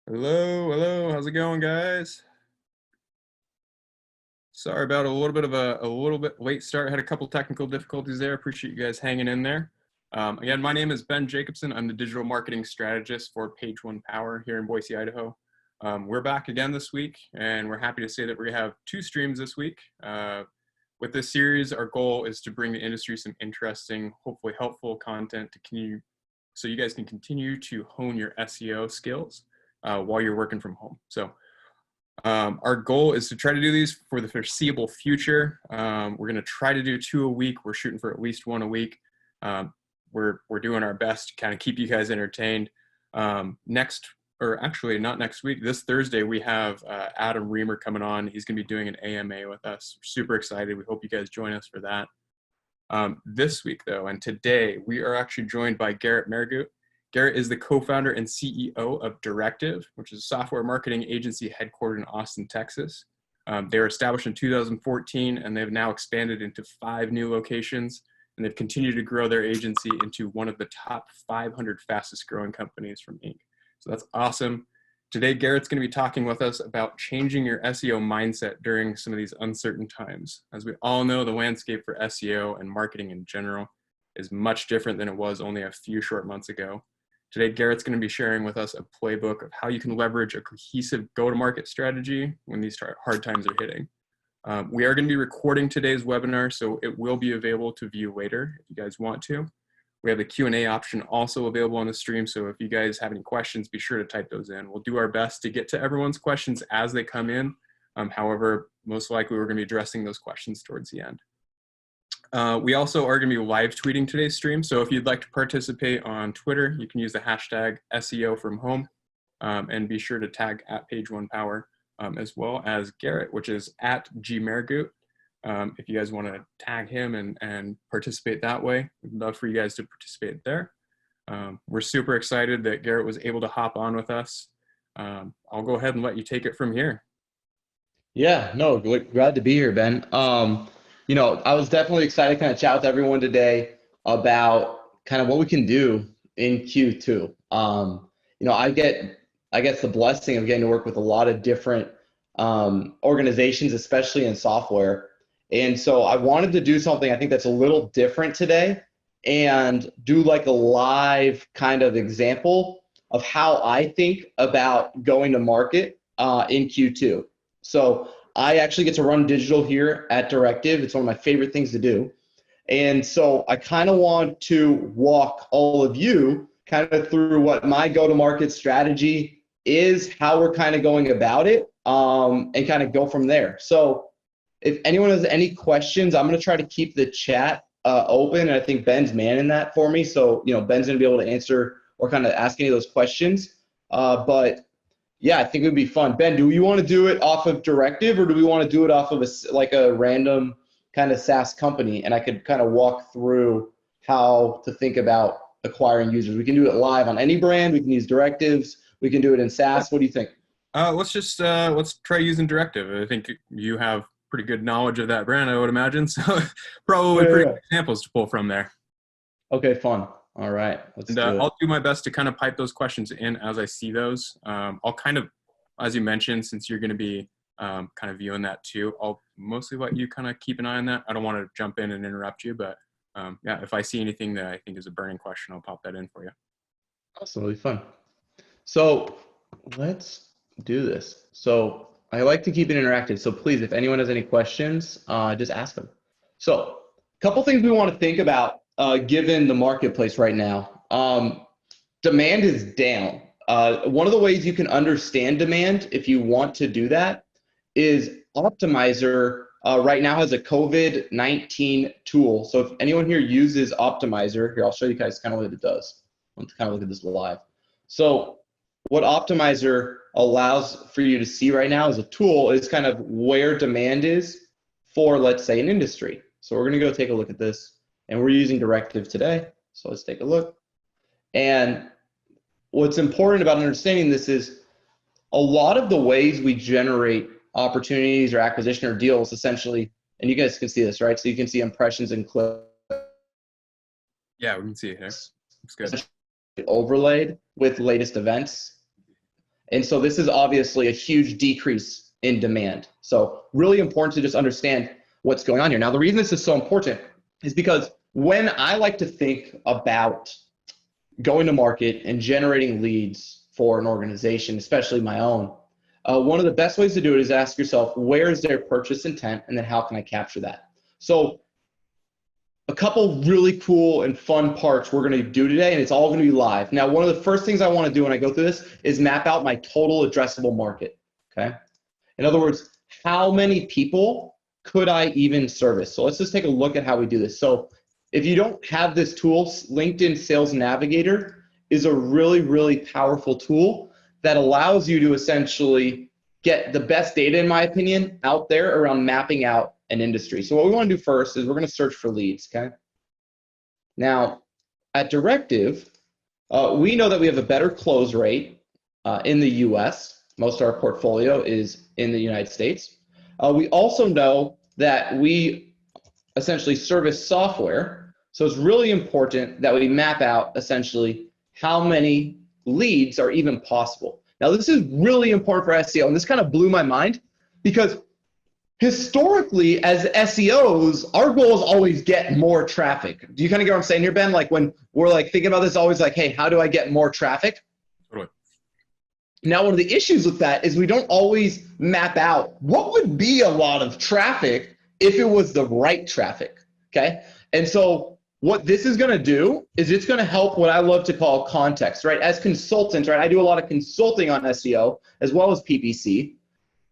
Hello, hello. How's it going, guys? Sorry about a little bit late start. Had a couple technical difficulties there. Appreciate you guys hanging in there. Again, my name is Ben Jacobson. I'm the digital marketing strategist for Page One Power here in Boise, Idaho. We're back again this week, and we're happy to say that we have two streams this week. With this series, our goal is to bring the industry some interesting, hopefully helpful content to continue, so you guys can continue to hone your SEO skills while you're working from home. So our goal is to try to do these for the foreseeable future. We're going to try to do 2 a week. We're shooting for at least 1 a week. We're doing our best to kind of keep you guys entertained. Not next week, this Thursday, we have Adam Reamer coming on. He's going to be doing an AMA with us. We're super excited. We hope you guys join us for that. This week, though, and today, we are actually joined by Garrett Mehrguth. Garrett is the co-founder and CEO of Directive, which is a software marketing agency headquartered in Austin, Texas. They were established in 2014, and they've now expanded into 5 new locations, and they've continued to grow their agency into one of the top 500 fastest growing companies from Inc. So that's awesome. Today, Garrett's going to be talking with us about changing your SEO mindset during some of these uncertain times. As we all know, the landscape for SEO and marketing in general is much different than it was only a few short months ago. Today, Garrett's going to be sharing with us a playbook of how you can leverage a cohesive go-to-market strategy when these hard times are hitting. We are going to be recording today's webinar, so it will be available to view later if you guys want to. We have the Q&A option also available on the stream, so if you guys have any questions, be sure to type those in. We'll do our best to get to everyone's questions as they come in. However, most likely we're going to be addressing those questions towards the end. We also are going to be live tweeting today's stream. So if you'd like to participate on Twitter, you can use the hashtag SEO from home and be sure to tag at Page One Power as well as Garrett, which is at G Mehrguth. If you guys want to tag him and participate that way, we'd love for you guys to participate there. We're super excited that Garrett was able to hop on with us. I'll go ahead and let you take it from here. Yeah, no, glad to be here, Ben. I was definitely excited to kind of chat with everyone today about kind of what we can do in Q2. I guess the blessing of getting to work with a lot of different organizations, especially in software. And so I wanted to do something I think that's a little different today and do like a live kind of example of how I think about going to market in Q2. So I actually get to run digital here at Directive. It's one of my favorite things to do. And so I kind of want to walk all of you kind of through what my go-to-market strategy is, how we're kind of going about it, and kind of go from there. So if anyone has any questions, I'm going to try to keep the chat open. And I think Ben's manning that for me. So, Ben's going to be able to answer or kind of ask any of those questions. But yeah, I think it would be fun. Ben, do you want to do it off of Directive or do we want to do it off of a random kind of SaaS company? And I could kind of walk through how to think about acquiring users. We can do it live on any brand. We can use Directives. We can do it in SaaS. What do you think? Let's try using Directive. I think you have pretty good knowledge of that brand, I would imagine. So probably pretty good examples to pull from there. Okay, fun. All right, let's do it. I'll do my best to kind of pipe those questions in as I see those. I'll kind of, as you mentioned, since you're going to be kind of viewing that too, I'll mostly let you kind of keep an eye on that. I don't want to jump in and interrupt you, but yeah, if I see anything that I think is a burning question, I'll pop that in for you. Awesome, it'll be fun. So let's do this. So I like to keep it interactive. So please, if anyone has any questions, just ask them. So a couple things we want to think about given the marketplace right now. Demand is down. One of the ways you can understand demand, if you want to do that, is Optimizer right now has a COVID-19 tool. So if anyone here uses Optimizer, here, I'll show you guys kind of what it does. Let's kind of look at this live. So what Optimizer allows for you to see right now as a tool is kind of where demand is for, let's say, an industry. So we're going to go take a look at this. And we're using Directive today. So let's take a look. And what's important about understanding this is a lot of the ways we generate opportunities or acquisition or deals essentially, and you guys can see this, right? So you can see impressions and clicks. Yeah, we can see it here. Looks good. Overlaid with latest events. And so this is obviously a huge decrease in demand. So really important to just understand what's going on here. Now, the reason this is so important is because when I like to think about going to market and generating leads for an organization, especially my own, one of the best ways to do it is ask yourself, where is their purchase intent? And then how can I capture that? So a couple really cool and fun parts we're going to do today, and it's all going to be live. Now, one of the first things I want to do when I go through this is map out my total addressable market, okay? In other words, how many people could I even service? So let's just take a look at how we do this. So if you don't have this tool, LinkedIn Sales Navigator is a really, really powerful tool that allows you to essentially get the best data, in my opinion, out there around mapping out an industry. So what we want to do first is we're going to search for leads, okay? Now, at Directive, we know that we have a better close rate in the US. Most of our portfolio is in the United States. We also know that we essentially service software. So it's really important that we map out essentially how many leads are even possible. Now, this is really important for SEO, and this kind of blew my mind because historically, as SEOs, our goal is always get more traffic. Do you kind of get what I'm saying here, Ben? Like when we're like thinking about this, always like, hey, how do I get more traffic? Totally. Now, one of the issues with that is we don't always map out what would be a lot of traffic if it was the right traffic, okay? And so what this is going to do is it's going to help what I love to call context, right? As consultants, right? I do a lot of consulting on SEO as well as PPC.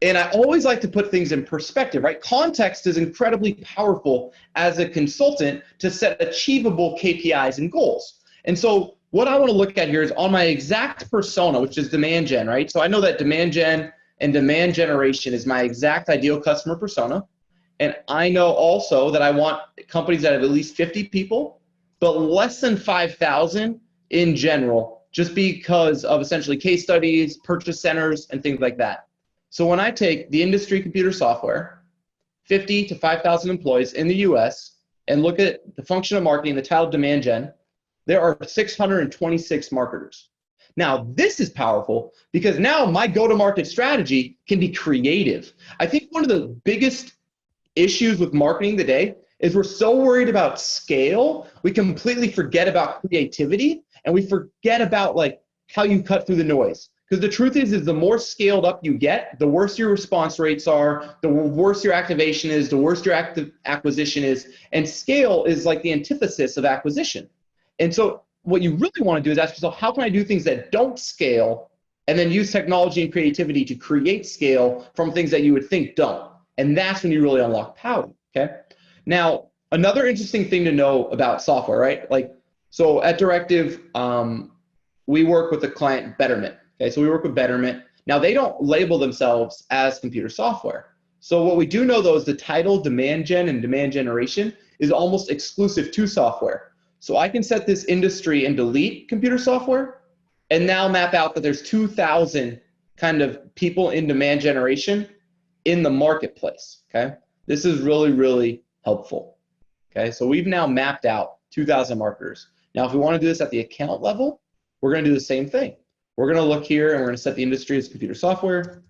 And I always like to put things in perspective, right? Context is incredibly powerful as a consultant to set achievable KPIs and goals. And so what I want to look at here is on my exact persona, which is demand gen, right? So I know that demand gen and demand generation is my exact ideal customer persona. And I know also that I want companies that have at least 50 people, but less than 5,000 in general, just because of essentially case studies, purchase centers, and things like that. So when I take the industry computer software, 50 to 5,000 employees in the US, and look at the function of marketing, the title demand gen, there are 626 marketers. Now, this is powerful because now my go-to-market strategy can be creative. I think one of the biggest issues with marketing today is we're so worried about scale, we completely forget about creativity, and we forget about like how you cut through the noise. Because the truth is the more scaled up you get, the worse your response rates are, the worse your activation is, the worse your acquisition is, and scale is like the antithesis of acquisition. And so what you really want to do is ask yourself, how can I do things that don't scale and then use technology and creativity to create scale from things that you would think don't? And that's when you really unlock power, okay? Now, another interesting thing to know about software, right? Like, so at Directive, we work with the client Betterment. Okay, so we work with Betterment. Now, they don't label themselves as computer software. So what we do know, though, is the title demand gen and demand generation is almost exclusive to software. So I can set this industry and delete computer software and now map out that there's 2,000 kind of people in demand generation in the marketplace, okay? This is really, really helpful, okay? So we've now mapped out 2,000 marketers. Now, if we want to do this at the account level, we're going to do the same thing. We're going to look here and we're going to set the industry as computer software.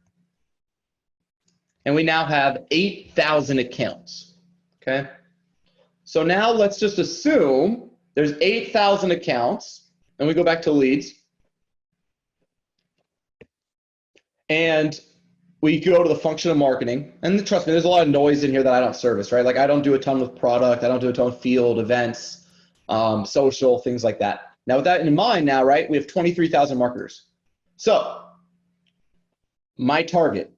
And we now have 8,000 accounts, okay? So now let's just assume there's 8,000 accounts and we go back to leads. And we go to the function of marketing. And trust me, there's a lot of noise in here that I don't service, right? Like I don't do a ton with product. I don't do a ton of field, events, social, things like that. Now, with that in mind now, right, we have 23,000 marketers. So my target,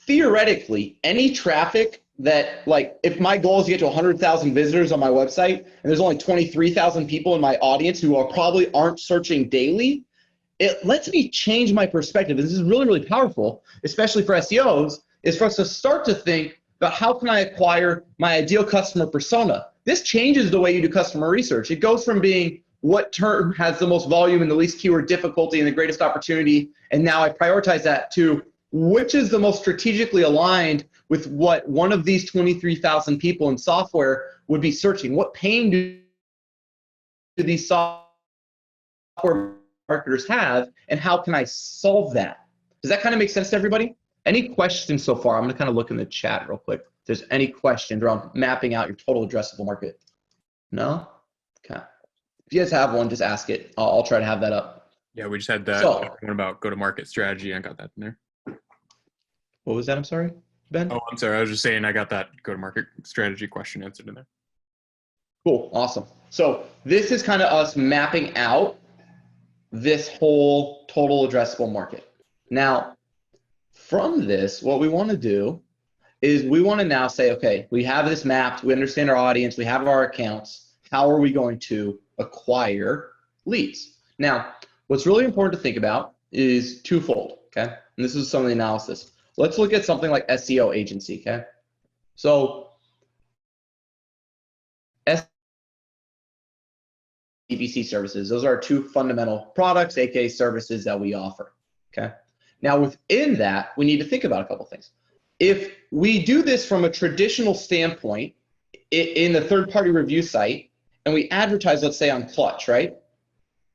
theoretically, any traffic that, like, if my goal is to get to 100,000 visitors on my website, and there's only 23,000 people in my audience who probably aren't searching daily, it lets me change my perspective. This is really, really powerful, especially for SEOs, is for us to start to think about how can I acquire my ideal customer persona. This changes the way you do customer research. It goes from being what term has the most volume and the least keyword difficulty and the greatest opportunity, and now I prioritize that to which is the most strategically aligned with what one of these 23,000 people in software would be searching. What pain do these software marketers have, and how can I solve that? Does that kind of make sense to everybody? Any questions so far? I'm going to kind of look in the chat real quick. If there's any questions around mapping out your total addressable market. No? Okay. If you guys have one, just ask it. I'll try to have that up. Yeah, we just had that one about go-to-market strategy. I got that in there. What was that? I'm sorry, Ben? Oh, I'm sorry. I was just saying I got that go-to-market strategy question answered in there. Cool. Awesome. So this is kind of us mapping out this whole total addressable market. Now, from this, what we want to do is we want to now say, okay, we have this mapped, we understand our audience, we have our accounts. How are we going to acquire leads? Now, what's really important to think about is twofold, okay? And this is some of the analysis. Let's look at something like SEO agency, okay? So, PPC services, those are our two fundamental products, aka services that we offer, okay? Now, within that, we need to think about a couple things. If we do this from a traditional standpoint in the third-party review site, and we advertise, let's say, on Clutch, right?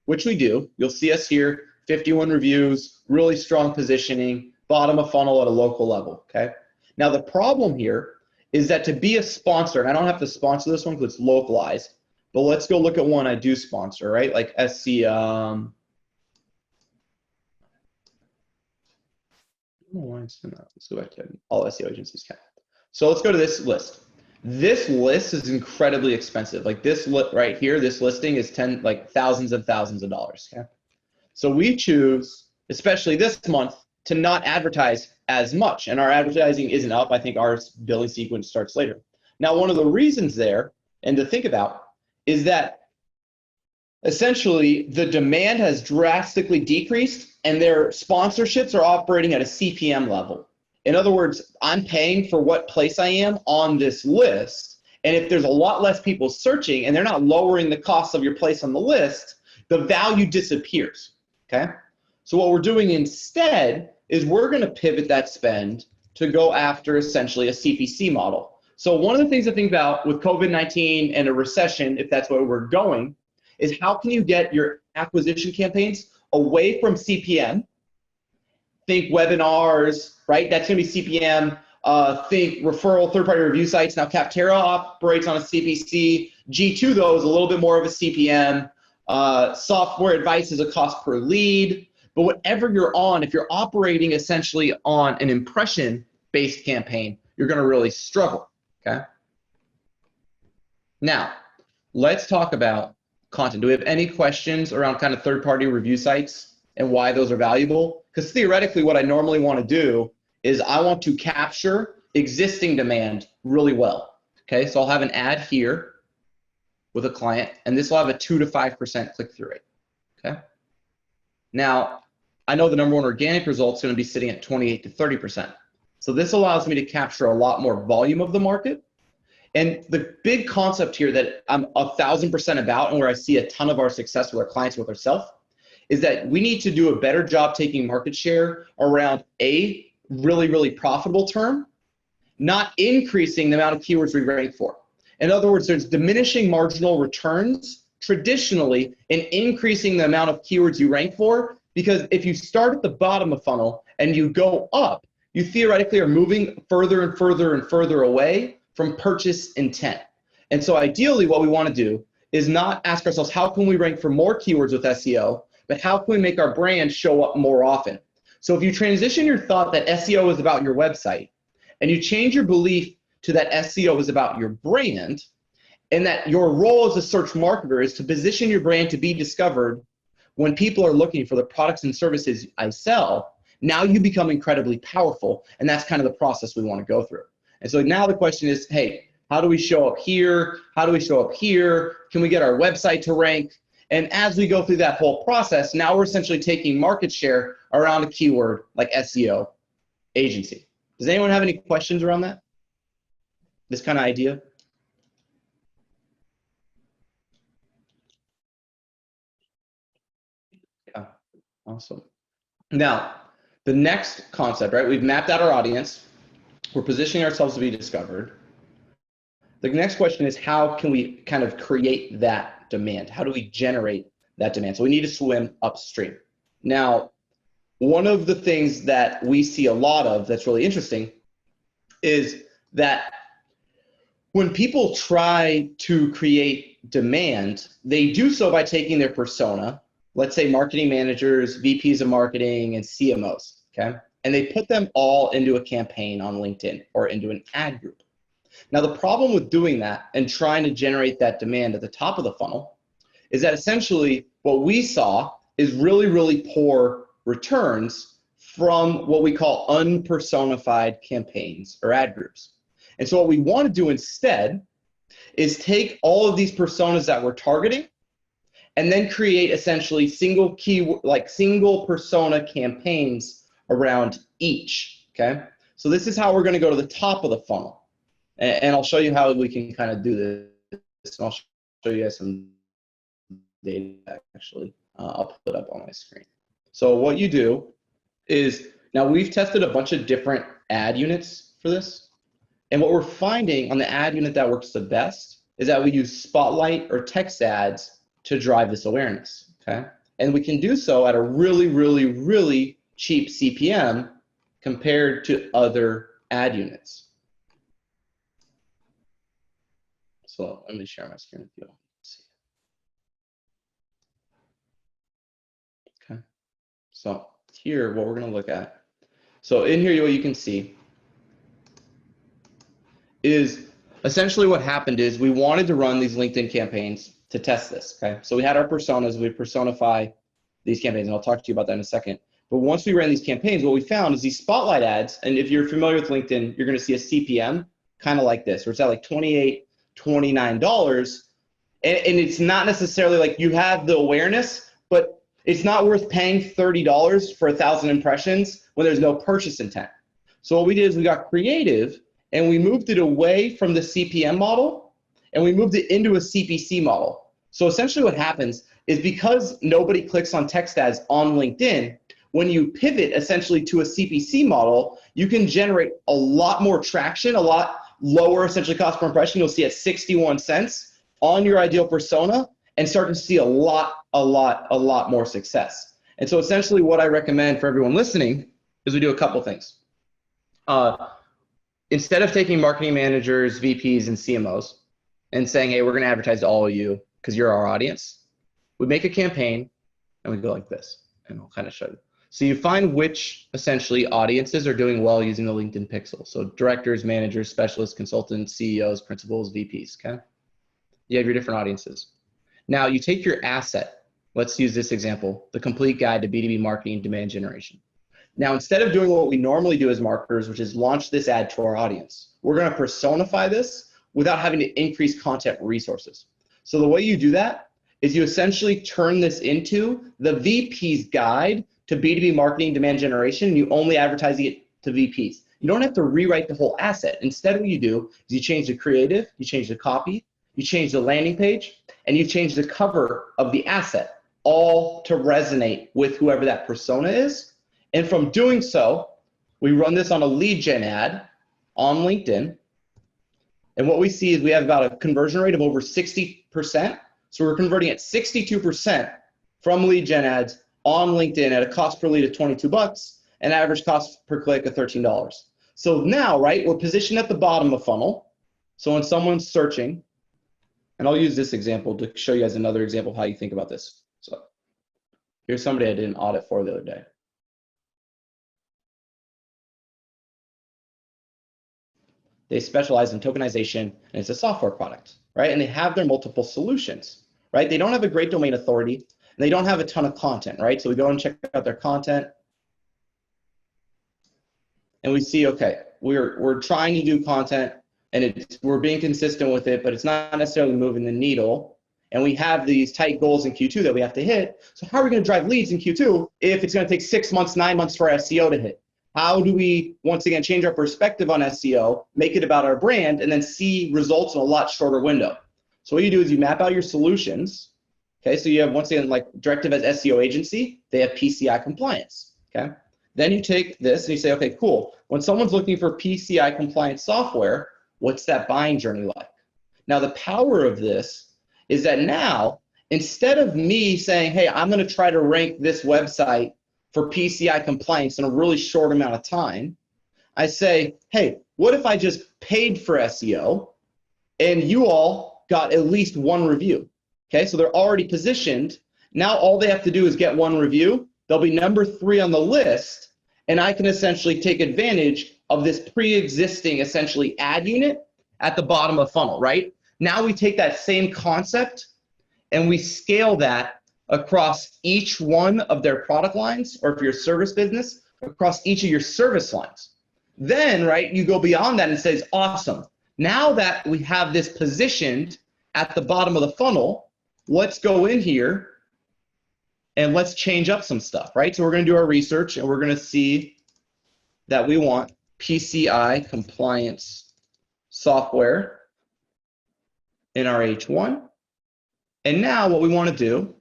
Which we do. You'll see us here, 51 reviews, really strong positioning, bottom of funnel at a local level, okay? Now, the problem here is that to be a sponsor, and I don't have to sponsor this one because it's localized, but let's go look at one I do sponsor, right? Like SEO. Let's go back to all SEO agencies. So let's go to this list. This list is incredibly expensive. Like this right here, this listing is thousands and thousands of dollars. Okay. So we choose, especially this month, to not advertise as much. And our advertising isn't up. I think our billing sequence starts later. Now, one of the reasons there, and to think about, is that essentially the demand has drastically decreased and their sponsorships are operating at a CPM level. In other words, I'm paying for what place I am on this list. And if there's a lot less people searching and they're not lowering the cost of your place on the list, the value disappears, okay? So what we're doing instead is we're gonna pivot that spend to go after essentially a CPC model. So one of the things to think about with COVID-19 and a recession, if that's where we're going, is how can you get your acquisition campaigns away from CPM? Think webinars, right? That's going to be CPM. Think referral, third-party review sites. Now, Capterra operates on a CPC. G2, though, is a little bit more of a CPM. Software advice is a cost per lead. But whatever you're on, if you're operating essentially on an impression-based campaign, you're going to really struggle, okay? Now, let's talk about content. Do we have any questions around kind of third-party review sites and why those are valuable? Because theoretically, what I normally want to do is I want to capture existing demand really well. Okay, so I'll have an ad here with a client, and this will have a 2 to 5% click-through rate. Okay. Now, I know the number one organic result is going to be sitting at 28 to 30%. So this allows me to capture a lot more volume of the market. And the big concept here that I'm 1,000% about, and where I see a ton of our success with our clients, with ourselves, is that we need to do a better job taking market share around a really, really profitable term, not increasing the amount of keywords we rank for. In other words, there's diminishing marginal returns traditionally in increasing the amount of keywords you rank for, because if you start at the bottom of funnel and you go up, you theoretically are moving further and further and further away from purchase intent. And so ideally what we want to do is not ask ourselves, how can we rank for more keywords with SEO, but how can we make our brand show up more often? So if you transition your thought that SEO is about your website and you change your belief to that SEO is about your brand, and that your role as a search marketer is to position your brand to be discovered when people are looking for the products and services I sell, now you become incredibly powerful, and that's kind of the process we want to go through. And so now the question is, hey, how do we show up here? How do we show up here? Can we get our website to rank? And as we go through that whole process, now we're essentially taking market share around a keyword like SEO agency. Does anyone have any questions around that? This kind of idea? Yeah, awesome. Now, the next concept, right? We've mapped out our audience. We're positioning ourselves to be discovered. The next question is, how can we kind of create that demand? How do we generate that demand. So we need to swim upstream. Now, one of the things that we see a lot of that's really interesting is that when people try to create demand, they do so by taking their persona, let's say marketing managers, VPs of marketing, and CMOs, okay? And they put them all into a campaign on LinkedIn or into an ad group. Now, the problem with doing that and trying to generate that demand at the top of the funnel is that essentially what we saw is really, really poor returns from what we call unpersonified campaigns or ad groups. And so what we want to do instead is take all of these personas that we're targeting and then create essentially single persona campaigns around each, okay? So this is how we're going to go to the top of the funnel. And I'll show you how we can kind of do this. And I'll show you guys some data, actually. I'll put it up on my screen. So what you do is, now we've tested a bunch of different ad units for this. And what we're finding on the ad unit that works the best is that we use spotlight or text ads to drive this awareness, okay? And we can do so at a really, really, really cheap CPM compared to other ad units. So let me share my screen with you. Okay. So here, what we're going to look at. So in here, what you can see is essentially what happened is we wanted to run these LinkedIn campaigns to test this, okay? So we had our personas, we personify these campaigns, and I'll talk to you about that in a second. But once we ran these campaigns, what we found is these spotlight ads, and if you're familiar with LinkedIn, you're gonna see a CPM kind of like this, where it's at like $28, $29, and it's not necessarily like you have the awareness, but it's not worth paying $30 for 1,000 impressions when there's no purchase intent. So what we did is we got creative, and we moved it away from the CPM model, and we moved it into a CPC model. So essentially what happens is because nobody clicks on text ads on LinkedIn, when you pivot essentially to a CPC model, you can generate a lot more traction, a lot lower essentially cost per impression. You'll see at 61 cents on your ideal persona and start to see a lot more success. And so essentially what I recommend for everyone listening is we do a couple things. Instead of taking marketing managers, VPs, and CMOs and saying, hey, we're going to advertise to all of you because you're our audience, we make a campaign and we go like this, and I'll kind of show you. So you find which essentially audiences are doing well using the LinkedIn pixel. So directors, managers, specialists, consultants, CEOs, principals, VPs, okay? You have your different audiences. Now you take your asset. Let's use this example, the complete guide to B2B marketing and demand generation. Now, instead of doing what we normally do as marketers, which is launch this ad to our audience, we're going to personify this without having to increase content resources. So the way you do that is you essentially turn this into the VP's guide to B2B marketing demand generation, and you only advertise it to VPs. You don't have to rewrite the whole asset. Instead, what you do is you change the creative, you change the copy, you change the landing page, and you change the cover of the asset, all to resonate with whoever that persona is. And from doing so, we run this on a lead gen ad on LinkedIn. And what we see is we have about a conversion rate of over 60%. So we're converting at 62% from lead gen ads on LinkedIn at a cost per lead of $22 and average cost per click of $13. So now, right, we're positioned at the bottom of the funnel. So when someone's searching, and I'll use this example to show you guys another example of how you think about this. So here's somebody I did an audit for the other day. They specialize in tokenization, and it's a software product, right? And they have their multiple solutions, right? They don't have a great domain authority, and they don't have a ton of content, right? So we go and check out their content, and we see, okay, we're trying to do content, and we're being consistent with it, but it's not necessarily moving the needle. And we have these tight goals in Q2 that we have to hit. So how are we going to drive leads in Q2 if it's going to take 6 months, 9 months for our SEO to hit? How do we, once again, change our perspective on SEO, make it about our brand, and then see results in a lot shorter window? So what you do is you map out your solutions. Okay, so you have, once again, like Directive as SEO agency, they have PCI compliance. Okay, then you take this and you say, okay, cool. When someone's looking for PCI compliant software, what's that buying journey like? Now, the power of this is that now, instead of me saying, hey, I'm going to try to rank this website for PCI compliance in a really short amount of time, I say, hey, what if I just paid for SEO and you all got at least one review? Okay, so they're already positioned. Now all they have to do is get one review. They'll be number 3 on the list, and I can essentially take advantage of this pre-existing essentially ad unit at the bottom of the funnel, right? Now we take that same concept and we scale that across each one of their product lines, or if you're a service business, across each of your service lines. Then, right, you go beyond that and says, awesome. Now that we have this positioned at the bottom of the funnel, let's go in here and let's change up some stuff, right? So we're going to do our research and we're going to see that we want PCI compliance software in our H1. And now what we want to do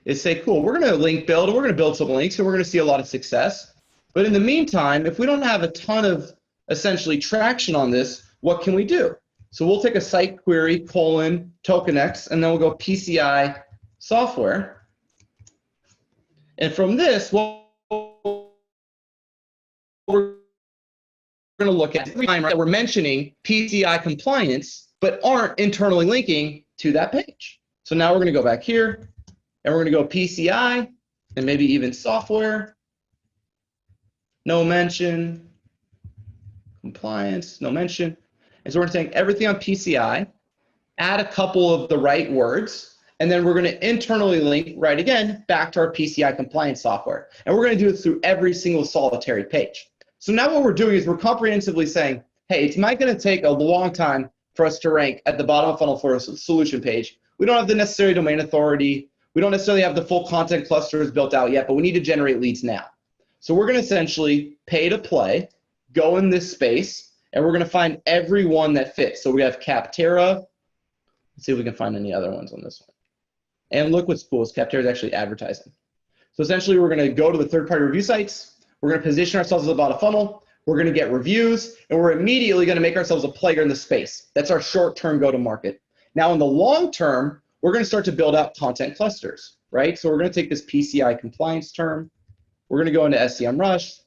is say, cool, we're going to link build, and we're going to build some links, and we're going to see a lot of success. But in the meantime, if we don't have a ton of essentially traction on this, what can we do? So we'll take a site query :tokenx, and then we'll go PCI software. And from this, what we're going to look at every time that we're mentioning PCI compliance, but aren't internally linking to that page. So now we're going to go back here, and we're going to go PCI, and maybe even software. No mention, compliance, no mention. And so we're saying everything on PCI, add a couple of the right words, and then we're going to internally link, right again, back to our PCI compliance software. And we're going to do it through every single solitary page. So now what we're doing is we're comprehensively saying, hey, it's not going to take a long time for us to rank at the bottom of funnel for a solution page. We don't have the necessary domain authority. We don't necessarily have the full content clusters built out yet, but we need to generate leads now. So we're going to essentially pay to play, go in this space, and we're going to find every one that fits. So we have Capterra. Let's see if we can find any other ones on this one. And look what's cool is Capterra is actually advertising. So essentially we're going to go to the third-party review sites. We're going to position ourselves at the bottom funnel. We're going to get reviews, and we're immediately going to make ourselves a player in the space. That's our short-term go-to-market. Now in the long term, we're going to start to build out content clusters, right? So we're going to take this PCI compliance term. We're going to go into SEMrush,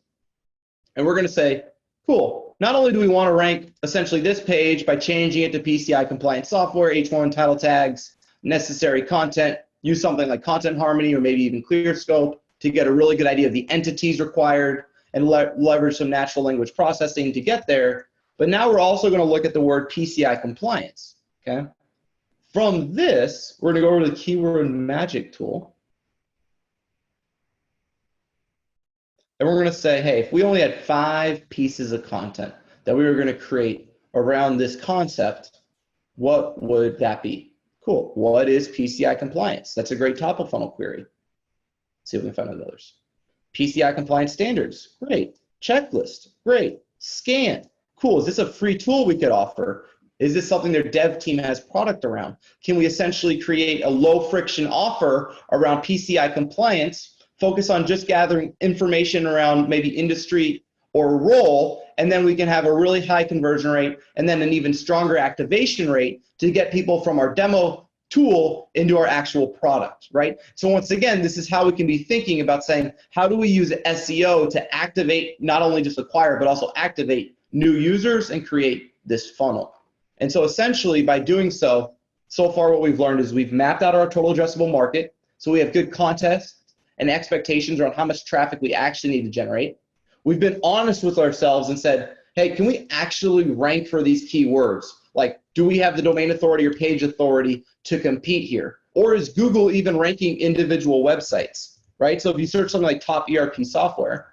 and we're going to say, cool, not only do we want to rank essentially this page by changing it to PCI compliance software, H1 title tags, necessary content, use something like Content Harmony or maybe even ClearScope to get a really good idea of the entities required and leverage some natural language processing to get there. But now we're also going to look at the word PCI compliance, okay? From this, we're going to go over to the keyword magic tool. And we're going to say, hey, if we only had 5 pieces of content that we were going to create around this concept, what would that be? Cool. What is PCI compliance? That's a great top of funnel query. Let's see if we can find others. PCI compliance standards. Great. Checklist. Great. Scan. Cool. Is this a free tool we could offer? Is this something their dev team has product around? Can we essentially create a low friction offer around PCI compliance? Focus on just gathering information around maybe industry or role, and then we can have a really high conversion rate and then an even stronger activation rate to get people from our demo tool into our actual product, right? So once again, this is how we can be thinking about saying, how do we use SEO to activate, not only just acquire, but also activate new users and create this funnel? And so essentially by doing so far what we've learned is we've mapped out our total addressable market, so we have good context and expectations around how much traffic we actually need to generate. We've been honest with ourselves and said, hey, can we actually rank for these keywords? Like, do we have the domain authority or page authority to compete here? Or is Google even ranking individual websites, right? So if you search something like top ERP software,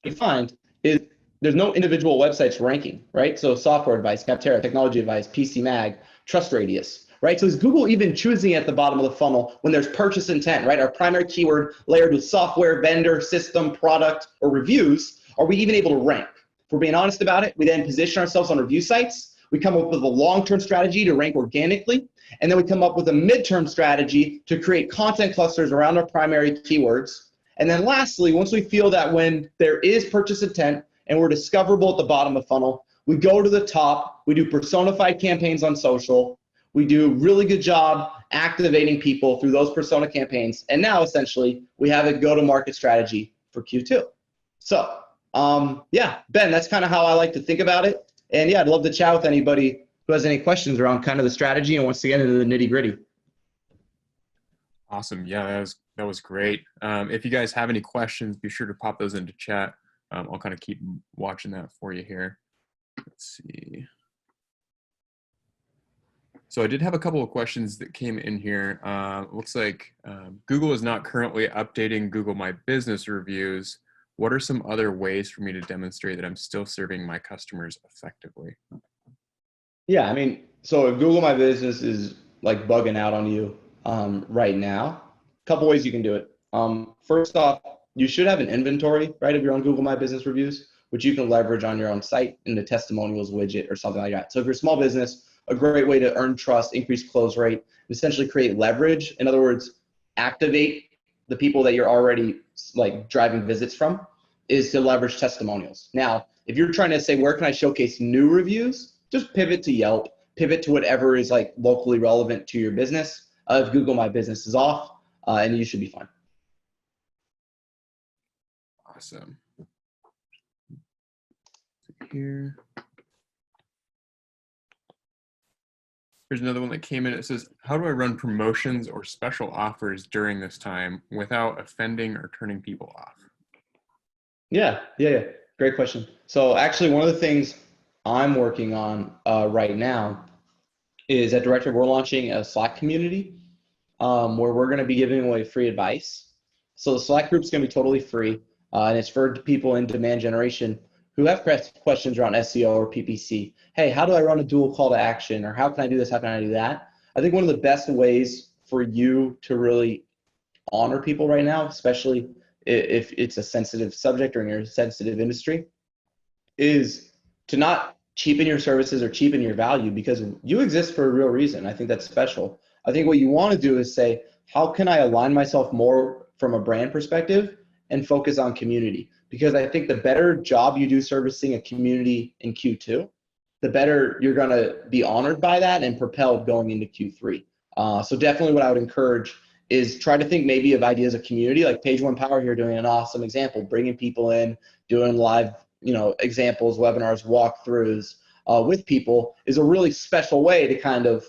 you find is there's no individual websites ranking, right? So software advice, Capterra, technology advice, PC Mag, trust radius, right? So is Google even choosing at the bottom of the funnel when there's purchase intent, right? Our primary keyword layered with software, vendor, system, product, or reviews, are we even able to rank? If we're being honest about it, we then position ourselves on review sites. We come up with a long-term strategy to rank organically, and then we come up with a midterm strategy to create content clusters around our primary keywords. And then lastly, once we feel that when there is purchase intent and we're discoverable at the bottom of funnel, we go to the top, we do personified campaigns on social, we do really good job activating people through those persona campaigns, and now essentially we have a go-to-market strategy for Q2. So yeah, Ben, that's kind of how I like to think about it. And yeah, I'd love to chat with anybody who has any questions around kind of the strategy and wants to get into the nitty-gritty. Awesome. Yeah, that was great. If you guys have any questions, be sure to pop those into chat. I'll kind of keep watching that for you here. Let's see. So I did have a couple of questions that came in here. Looks like Google is not currently updating Google My Business reviews. What are some other ways for me to demonstrate that I'm still serving my customers effectively? Yeah, I mean, so if Google My Business is like bugging out on you right now, a couple ways you can do it. First off, you should have an inventory, right, of your own Google My Business reviews, which you can leverage on your own site in the testimonials widget or something like that. So if you're a small business, a great way to earn trust, increase close rate, and essentially create leverage. In other words, activate the people that you're already like driving visits from, is to leverage testimonials. Now, if you're trying to say, where can I showcase new reviews? Just pivot to Yelp, pivot to whatever is like locally relevant to your business. If Google My Business is off, and you should be fine. Awesome. Here. Here's another one that came in. It says, how do I run promotions or special offers during this time without offending or turning people off? Yeah. Great question. So actually one of the things I'm working on right now is at Director, we're launching a Slack community where we're going to be giving away free advice. So the Slack group is going to be totally free, and it's for people in demand generation who have questions around SEO or PPC. Hey, how do I run a dual call to action? Or how can I do this? How can I do that? I think one of the best ways for you to really honor people right now, especially if it's a sensitive subject or in your sensitive industry, is to not cheapen your services or cheapen your value, because you exist for a real reason. I think that's special. I think what you want to do is say, how can I align myself more from a brand perspective and focus on community? Because I think the better job you do servicing a community in Q2, the better you're going to be honored by that and propelled going into Q3. So definitely what I would encourage is try to think maybe of ideas of community, like Page One Power here doing an awesome example, bringing people in, doing live, examples, webinars, walkthroughs with people is a really special way to kind of,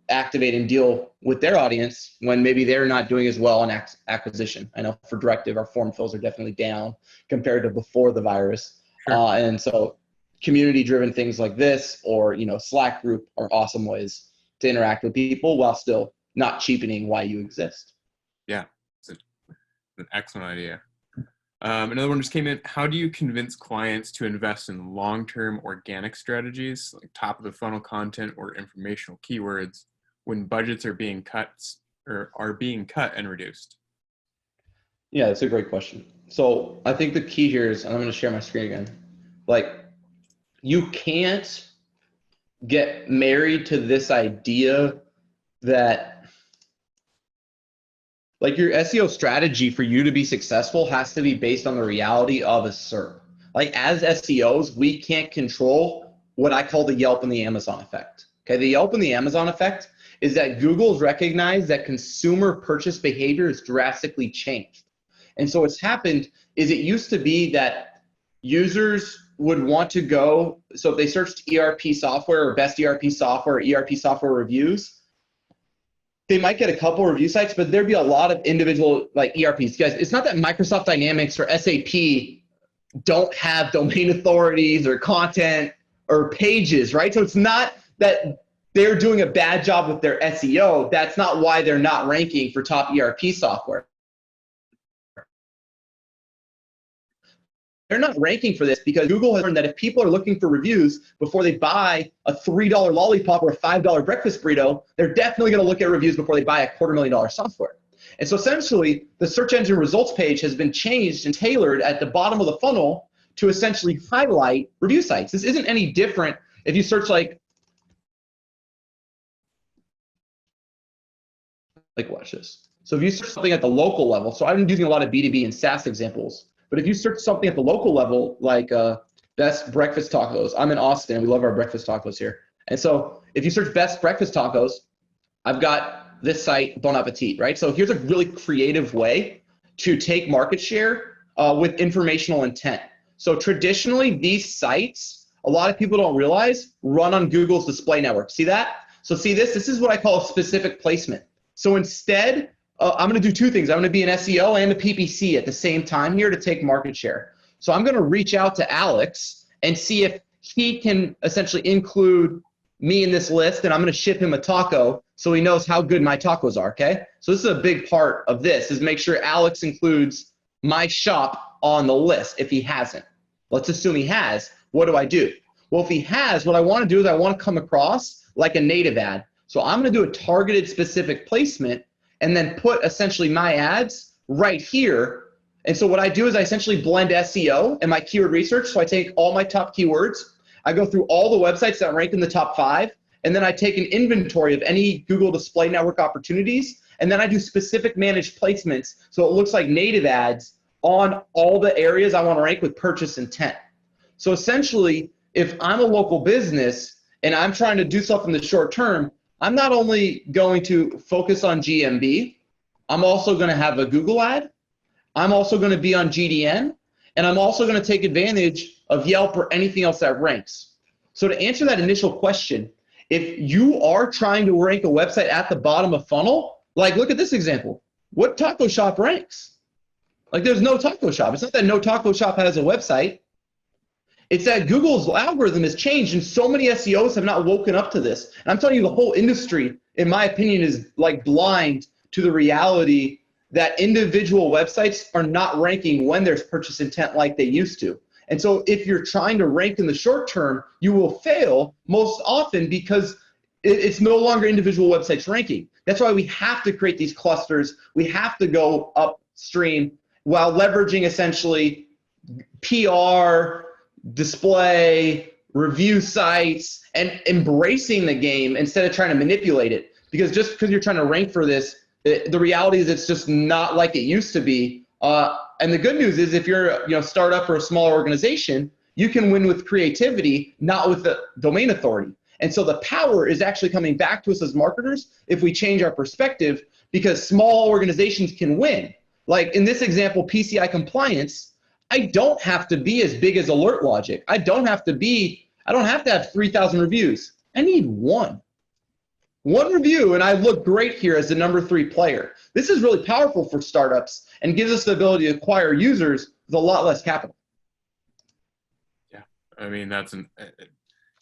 activate and deal with their audience when maybe they're not doing as well on acquisition. I know for Directive, our form fills are definitely down compared to before the virus. Sure. And so community-driven things like this or, Slack group are awesome ways to interact with people while still not cheapening why you exist. Yeah, it's an excellent idea. Another one just came in. How do you convince clients to invest in long-term organic strategies like top of the funnel content or informational keywords when budgets are being cut and reduced? Yeah, that's a great question. So I think the key here is, and I'm going to share my screen again, like you can't get married to this idea that like your SEO strategy for you to be successful has to be based on the reality of a SERP. Like as SEOs, we can't control what I call the Yelp and the Amazon effect. Okay, the Yelp and the Amazon effect is that Google's recognized that consumer purchase behavior has drastically changed. And so what's happened is it used to be that users would want to go, so if they searched ERP software or best ERP software or ERP software reviews, they might get a couple review sites, but there'd be a lot of individual like ERPs. Guys, it's not that Microsoft Dynamics or SAP don't have domain authorities or content or pages, right? So it's not that they're doing a bad job with their SEO. That's not why they're not ranking for top ERP software. They're not ranking for this because Google has learned that if people are looking for reviews before they buy a $3 lollipop or a $5 breakfast burrito, they're definitely going to look at reviews before they buy a $250,000 software. And so essentially, the search engine results page has been changed and tailored at the bottom of the funnel to essentially highlight review sites. This isn't any different if you search like watch this. So if you search something at the local level, so I'm using a lot of B2B and SaaS examples, but if you search something at the local level, like best breakfast tacos. I'm in Austin. We love our breakfast tacos here. And so if you search best breakfast tacos, I've got this site, Bon Appetit, right? So here's a really creative way to take market share with informational intent. So traditionally, these sites, a lot of people don't realize, run on Google's display network. See that? So see this? This is what I call a specific placement. So instead, I'm going to do two things. I'm going to be an SEO and a PPC at the same time here to take market share. So I'm going to reach out to Alex and see if he can essentially include me in this list, and I'm going to ship him a taco so he knows how good my tacos are, okay? So this is a big part of this, is make sure Alex includes my shop on the list if he hasn't. Let's assume he has. What do I do? Well, if he has, what I want to do is I want to come across like a native ad. So I'm going to do a targeted specific placement and then put essentially my ads right here. And so what I do is I essentially blend SEO and my keyword research. So I take all my top keywords, I go through all the websites that rank in the top 5, and then I take an inventory of any Google Display Network opportunities, and then I do specific managed placements so it looks like native ads on all the areas I want to rank with purchase intent. So essentially, if I'm a local business and I'm trying to do stuff in the short term, I'm not only going to focus on GMB, I'm also going to have a Google ad, I'm also going to be on GDN, and I'm also going to take advantage of Yelp or anything else that ranks. So to answer that initial question, if you are trying to rank a website at the bottom of funnel, like look at this example. What taco shop ranks? Like there's no taco shop. It's not that no taco shop has a website. It's that Google's algorithm has changed and so many SEOs have not woken up to this. And I'm telling you, the whole industry, in my opinion, is like blind to the reality that individual websites are not ranking when there's purchase intent like they used to. And so if you're trying to rank in the short term, you will fail most often because it's no longer individual websites ranking. That's why we have to create these clusters. We have to go upstream while leveraging essentially PR, display, review sites, and embracing the game instead of trying to manipulate it. Because just because you're trying to rank for this, the reality is it's just not like it used to be. And the good news is if you're a startup or a smaller organization, you can win with creativity, not with the domain authority. And so the power is actually coming back to us as marketers if we change our perspective, because small organizations can win. Like in this example, PCI compliance, I don't have to be as big as Alert Logic. I don't have to have 3,000 reviews. I need one review, and I look great here as the number 3 player. This is really powerful for startups and gives us the ability to acquire users with a lot less capital. Yeah, I mean, it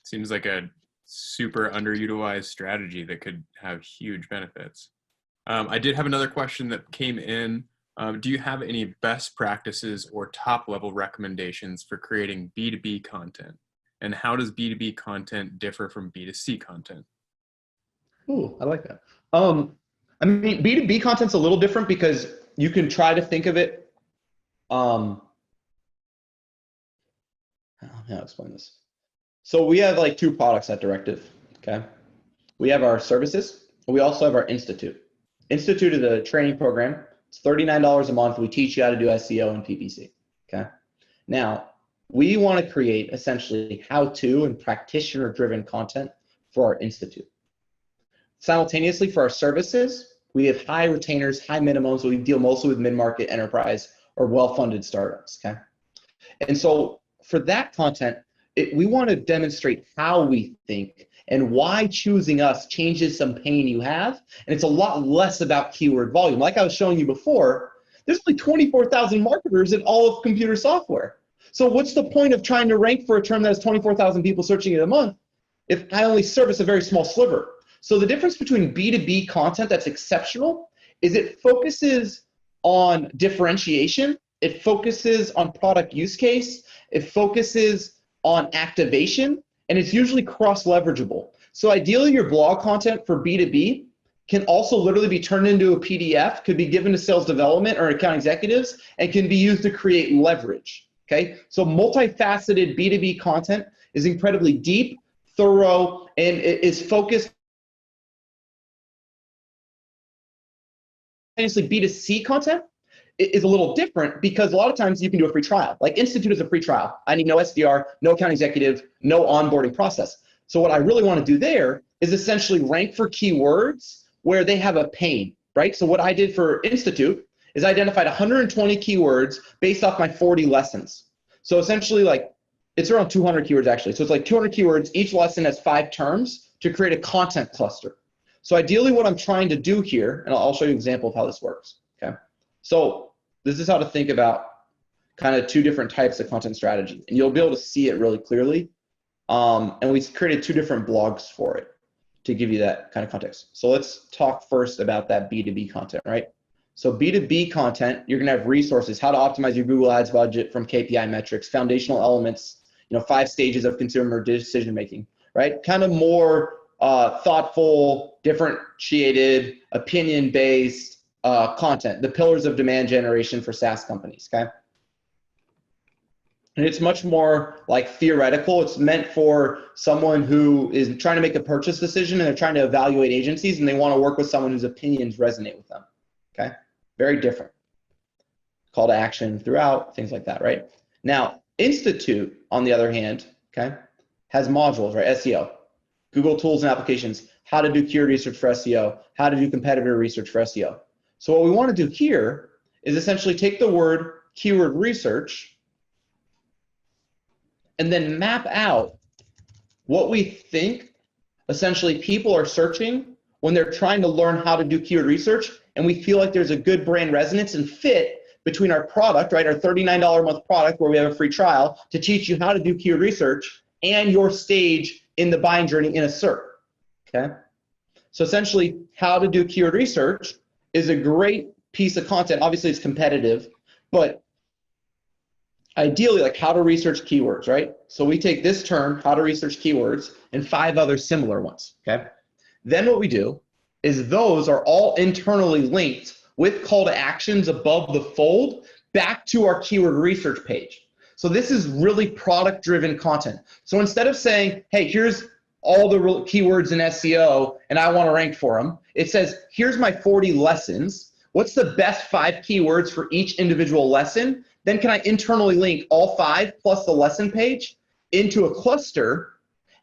seems like a super underutilized strategy that could have huge benefits. I did have another question that came in. Do you have any best practices or top-level recommendations for creating B2B content? And how does B2B content differ from B2C content? Ooh, I like that. I mean, B2B content's a little different because you can try to think of it. How to explain this? So we have like 2 products at Directive, okay? We have our services, and we also have our Institute. Institute is a training program. It's $39 a month. We teach you how to do SEO and PPC, okay? Now, we want to create essentially how-to and practitioner-driven content for our Institute. Simultaneously, for our services, we have high retainers, high minimums. We deal mostly with mid-market enterprise or well-funded startups, okay? And so for that content, we want to demonstrate how we think and why choosing us changes some pain you have. And it's a lot less about keyword volume. Like I was showing you before, there's only 24,000 marketers in all of computer software. So what's the point of trying to rank for a term that has 24,000 people searching it a month if I only service a very small sliver? So the difference between B2B content that's exceptional is it focuses on differentiation, it focuses on product use case, it focuses on activation, and it's usually cross-leverageable. So ideally, your blog content for B2B can also literally be turned into a PDF, could be given to sales development or account executives, and can be used to create leverage, okay? So multifaceted B2B content is incredibly deep, thorough, and it is focused. Obviously, B2C content is a little different because a lot of times you can do a free trial. Like Institute is a free trial. I need no SDR, no account executive, no onboarding process. So what I really want to do there is essentially rank for keywords where they have a pain, right? So what I did for Institute is I identified 120 keywords based off my 40 lessons. So essentially, like, it's around 200 keywords actually. So it's like 200 keywords. Each lesson has 5 terms to create a content cluster. So ideally what I'm trying to do here, and I'll show you an example of how this works, okay? So this is how to think about kind of 2 different types of content strategy, and you'll be able to see it really clearly. And we created 2 different blogs for it to give you that kind of context. So let's talk first about that B2B content, right? So B2B content, you're gonna have resources, how to optimize your Google Ads budget from KPI metrics, foundational elements, 5 stages of consumer decision-making, right? Kind of more thoughtful, differentiated, opinion-based content, the pillars of demand generation for SaaS companies, okay? And it's much more like theoretical. It's meant for someone who is trying to make a purchase decision and they're trying to evaluate agencies and they want to work with someone whose opinions resonate with them, okay? Very different. Call to action throughout, things like that, right? Now, Institute, on the other hand, okay, has modules, right? SEO, Google tools and applications, how to do keyword research for SEO, how to do competitor research for SEO. So what we want to do here is essentially take the word keyword research and then map out what we think essentially people are searching when they're trying to learn how to do keyword research, and we feel like there's a good brand resonance and fit between our product, right, our $39 a month product where we have a free trial to teach you how to do keyword research and your stage in the buying journey in a SERP, okay? So essentially, how to do keyword research is a great piece of content. Obviously, it's competitive, but ideally, like how to research keywords, right? So we take this term, how to research keywords, and 5 other similar ones, okay? Then what we do is those are all internally linked with call to actions above the fold back to our keyword research page. So this is really product-driven content. So instead of saying, hey, here's all the keywords in SEO and I want to rank for them, it says, here's my 40 lessons. What's the best 5 keywords for each individual lesson? Then can I internally link all 5 plus the lesson page into a cluster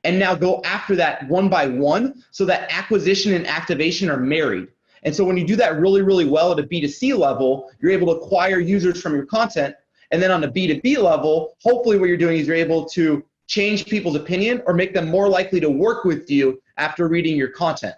and now go after that one by one so that acquisition and activation are married. And so when you do that really, really well at a B2C level, you're able to acquire users from your content. And then on a B2B level, hopefully what you're doing is you're able to change people's opinion or make them more likely to work with you after reading your content.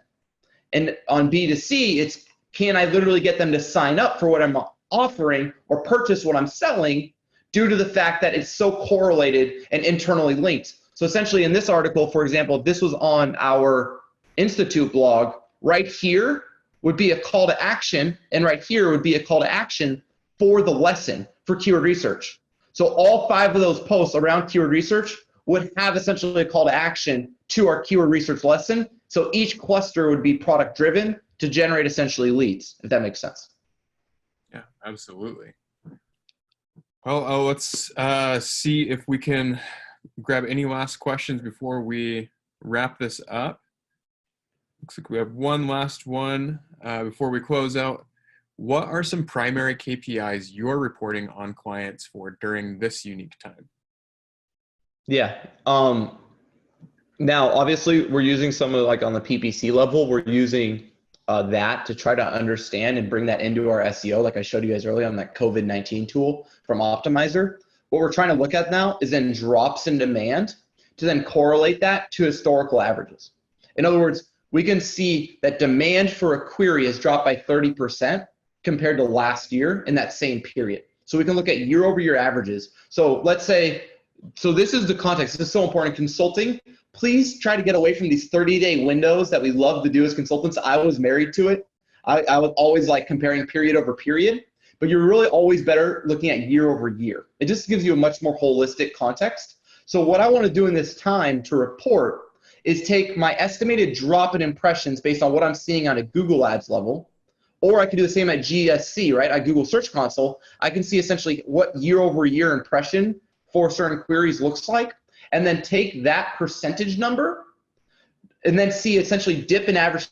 And on B2C, it's can I literally get them to sign up for what I'm offering or purchase what I'm selling due to the fact that it's so correlated and internally linked. So essentially in this article, for example, if this was on our Institute blog, right here would be a call to action, and right here would be a call to action for the lesson for keyword research. So all 5 of those posts around keyword research would have essentially a call to action to our keyword research lesson. So each cluster would be product driven to generate essentially leads, if that makes sense. Yeah, absolutely. Well, let's see if we can grab any last questions before we wrap this up. Looks like we have one last one before we close out. What are some primary KPIs you're reporting on clients for during this unique time? Yeah. Now, obviously, we're using some of like on the PPC level, we're using that to try to understand and bring that into our SEO, like I showed you guys earlier on that COVID-19 tool from Optimizer. What we're trying to look at now is then drops in demand to then correlate that to historical averages. In other words, we can see that demand for a query has dropped by 30% compared to last year in that same period. So we can look at year-over-year averages. So let's say, so this is the context. This is so important. Consulting, please try to get away from these 30-day windows that we love to do as consultants. I was married to it. I was always like comparing period over period, but you're really always better looking at year over year. It just gives you a much more holistic context. So what I want to do in this time to report is take my estimated drop in impressions based on what I'm seeing on a Google Ads level, or I could do the same at GSC, right? At Google Search Console, I can see essentially what year-over-year impression for certain queries looks like, and then take that percentage number and then see essentially dip in average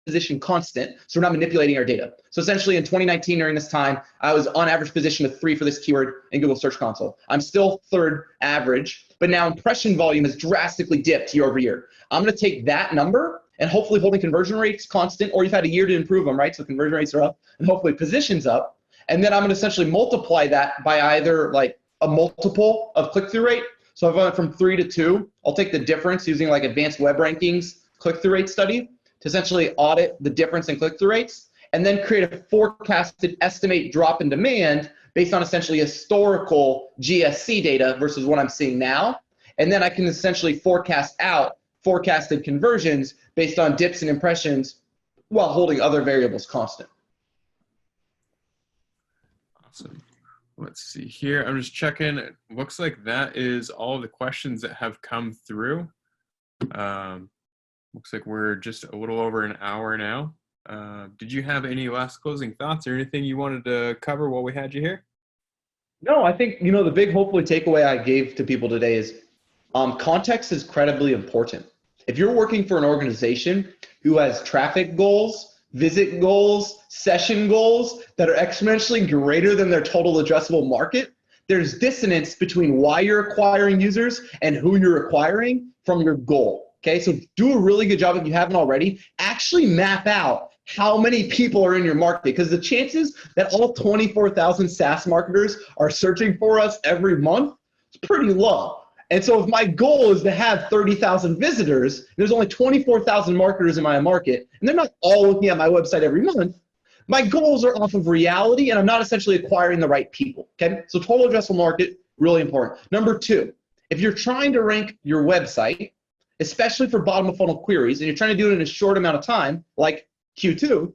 position constant, so we're not manipulating our data. So essentially in 2019 during this time, I was on average position of 3 for this keyword in Google Search Console. I'm still third average, but now impression volume has drastically dipped year over year. I'm going to take that number and hopefully holding conversion rates constant, or you've had a year to improve them, right? So conversion rates are up and hopefully positions up. And then I'm going to essentially multiply that by either like a multiple of click-through rate. So if I went from 3 to 2, I'll take the difference using like advanced web rankings click-through rate study to essentially audit the difference in click-through rates, and then create a forecasted estimate drop in demand based on essentially historical GSC data versus what I'm seeing now. And then I can essentially forecast out forecasted conversions based on dips in impressions while holding other variables constant. Awesome. Let's see here. I'm just checking. It looks like that is all the questions that have come through. Looks like we're just a little over an hour now. Did you have any last closing thoughts or anything you wanted to cover while we had you here? No, I think, the big hopefully takeaway I gave to people today is context is incredibly important. If you're working for an organization who has traffic goals, visit goals, session goals that are exponentially greater than their total addressable market, there's dissonance between why you're acquiring users and who you're acquiring from your goal. Okay, so do a really good job if you haven't already. Actually map out how many people are in your market, because the chances that all 24,000 SaaS marketers are searching for us every month is pretty low. And so if my goal is to have 30,000 visitors, there's only 24,000 marketers in my market, and they're not all looking at my website every month, my goals are off of reality, and I'm not essentially acquiring the right people. Okay, so total addressable market, really important. Number 2, if you're trying to rank your website, especially for bottom of funnel queries, and you're trying to do it in a short amount of time, like Q2,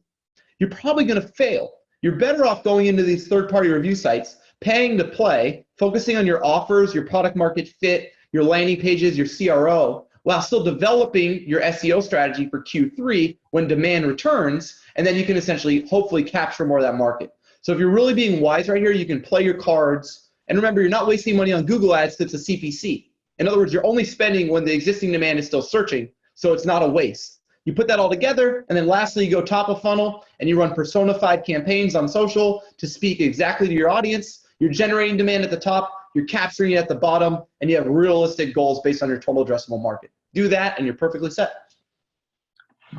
you're probably going to fail. You're better off going into these third-party review sites, paying to play, focusing on your offers, your product market fit, your landing pages, your CRO, while still developing your SEO strategy for Q3 when demand returns, and then you can essentially hopefully capture more of that market. So if you're really being wise right here, you can play your cards, and remember, you're not wasting money on Google Ads that's a CPC. In other words, you're only spending when the existing demand is still searching, so it's not a waste. You put that all together, and then lastly, you go top of funnel, and you run personified campaigns on social to speak exactly to your audience. You're generating demand at the top, you're capturing it at the bottom, and you have realistic goals based on your total addressable market. Do that, and you're perfectly set.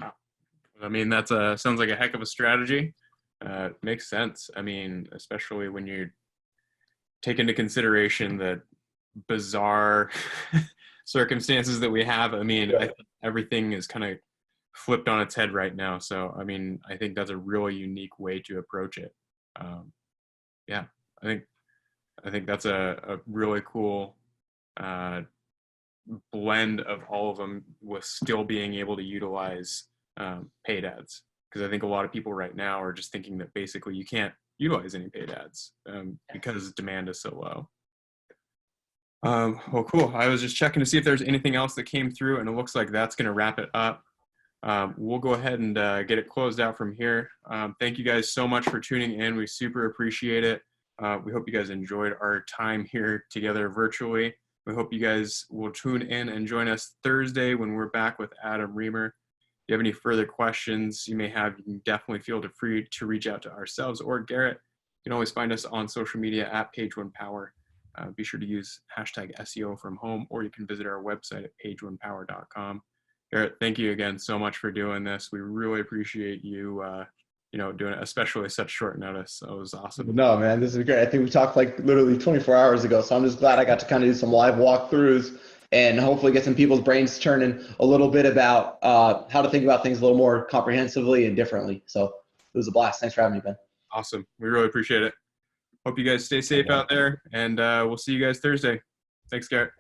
Wow. I mean, that sounds like a heck of a strategy. Makes sense. I mean, especially when you take into consideration that bizarre circumstances that we have. I mean, Yeah. I think everything is kind of flipped on its head right now. So, I mean, I think that's a really unique way to approach it. Yeah, I think that's a really cool blend of all of them with still being able to utilize paid ads. Because I think a lot of people right now are just thinking that basically you can't utilize any paid ads because demand is so low. Well, cool. I was just checking to see if there's anything else that came through, and it looks like that's going to wrap it up. We'll go ahead and get it closed out from here. Thank you guys so much for tuning in. We super appreciate it. We hope you guys enjoyed our time here together virtually. We hope you guys will tune in and join us Thursday when we're back with Adam Reamer. If you have any further questions you may have, you can definitely feel free to reach out to ourselves or Garrett. You can always find us on social media at PageOnePower. Be sure to use hashtag SEO from home, or you can visit our website at pageonepower.com. Garrett, thank you again so much for doing this. We really appreciate you, doing it, especially such short notice. So it was awesome. No, man, this is great. I think we talked like literally 24 hours ago, so I'm just glad I got to kind of do some live walkthroughs and hopefully get some people's brains turning a little bit about how to think about things a little more comprehensively and differently. So it was a blast. Thanks for having me, Ben. Awesome. We really appreciate it. Hope you guys stay safe out there, and we'll see you guys Thursday. Thanks, Garrett.